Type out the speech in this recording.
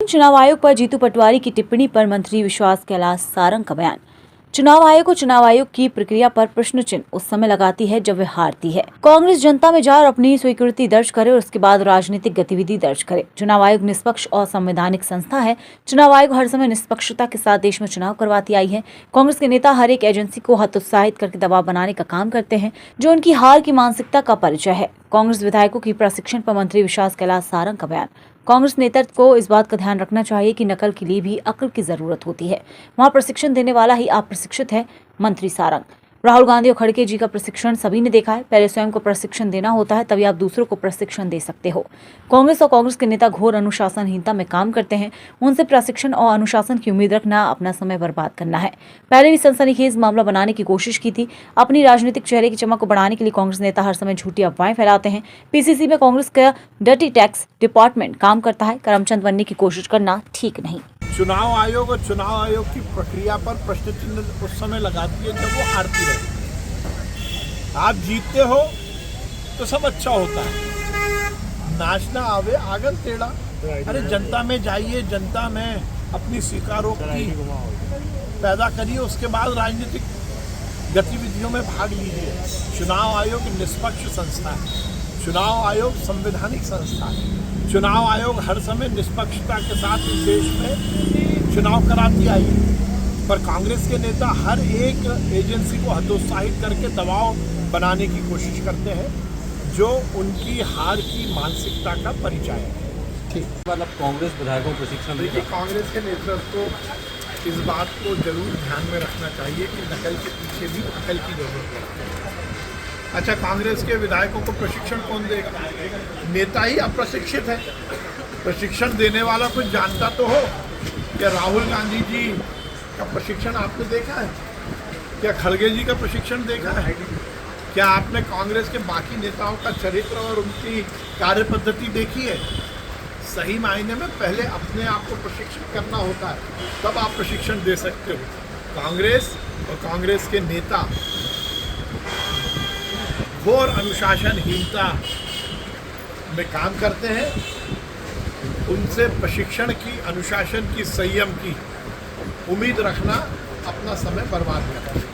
चुनाव आयोग पर जीतू पटवारी की टिप्पणी पर मंत्री विश्वास कैलाश सारंग का बयान। चुनाव आयोग को चुनाव आयोग की प्रक्रिया पर प्रश्न चिन्ह उस समय लगाती है जब वह हारती है। कांग्रेस जनता में जाकर अपनी स्वीकृति दर्ज करे और उसके बाद राजनीतिक गतिविधि दर्ज करे। चुनाव आयोग निष्पक्ष और संवैधानिक संस्था है। चुनाव आयोग हर समय निष्पक्षता के साथ देश में चुनाव करवाती आई है। कांग्रेस के नेता हर एक एजेंसी को हतोत्साहित करके दबाव बनाने का काम करते हैं, जो उनकी हार की मानसिकता का परिचय है। कांग्रेस विधायकों की प्रशिक्षण पर मंत्री विश्वास कैलाश सारंग का बयान। कांग्रेस नेतृत्व को इस बात का ध्यान रखना चाहिए कि नकल के लिए भी अक्ल की जरूरत होती है। वहां प्रशिक्षण देने वाला ही अप्रशिक्षित है। मंत्री सारंग। राहुल गांधी और खड़गे जी का प्रशिक्षण सभी ने देखा है। पहले स्वयं को प्रशिक्षण देना होता है, तभी आप दूसरों को प्रशिक्षण दे सकते हो। कांग्रेस और कांग्रेस के नेता घोर अनुशासनहीनता में काम करते हैं। उनसे प्रशिक्षण और अनुशासन की उम्मीद रखना अपना समय बर्बाद करना है। पहले भी सनसनीखेज मामला बनाने की कोशिश की थी। अपनी राजनीतिक चेहरे की चमक को बढ़ाने के लिए कांग्रेस नेता हर समय झूठी अफवाहें फैलाते हैं। पीसीसी में कांग्रेस का डर्टी टैक्स डिपार्टमेंट काम करता है। करमचंद बनने की कोशिश करना ठीक नहीं। चुनाव आयोग और चुनाव आयोग की प्रक्रिया पर प्रश्न चिन्ह उस समय लगाती है जब वो हारती रहती। आप जीतते हो तो सब अच्छा होता है। नाचना आवे आंगन टेढ़ा। अरे जनता में जाइए, जनता में अपनी स्वीकारोक्ति पैदा करिए, उसके बाद राजनीतिक गतिविधियों में भाग लीजिए। चुनाव आयोग निष्पक्ष संस्था है। चुनाव आयोग संवैधानिक संस्था है। चुनाव आयोग हर समय निष्पक्षता के साथ इस देश में चुनाव कराती आई है, पर कांग्रेस के नेता हर एक एजेंसी को हतोत्साहित करके दबाव बनाने की कोशिश करते हैं, जो उनकी हार की मानसिकता का परिचय है। ठीक, मतलब कांग्रेस विधायकों को प्रशिक्षण देखिए, कांग्रेस के नेतृत्व को इस बात को जरूर ध्यान में रखना चाहिए कि नकल के पीछे भी अकल की जरूरत पड़ती है। अच्छा, कांग्रेस के विधायकों को प्रशिक्षण कौन देगा? नेता ही अप्रशिक्षित है। प्रशिक्षण देने वाला कुछ जानता तो हो। क्या राहुल गांधी जी का प्रशिक्षण आपने देखा है? क्या खड़गे जी का प्रशिक्षण देखा है? क्या आपने कांग्रेस के बाकी नेताओं का चरित्र और उनकी कार्य पद्धति देखी है? सही मायने में पहले अपने आप को प्रशिक्षित करना होता है, तब आप प्रशिक्षण दे सकते हो। कांग्रेस और कांग्रेस के नेता घोर अनुशासनहीनता में काम करते हैं। उनसे प्रशिक्षण की, अनुशासन की, संयम की उम्मीद रखना अपना समय बर्बाद करना है।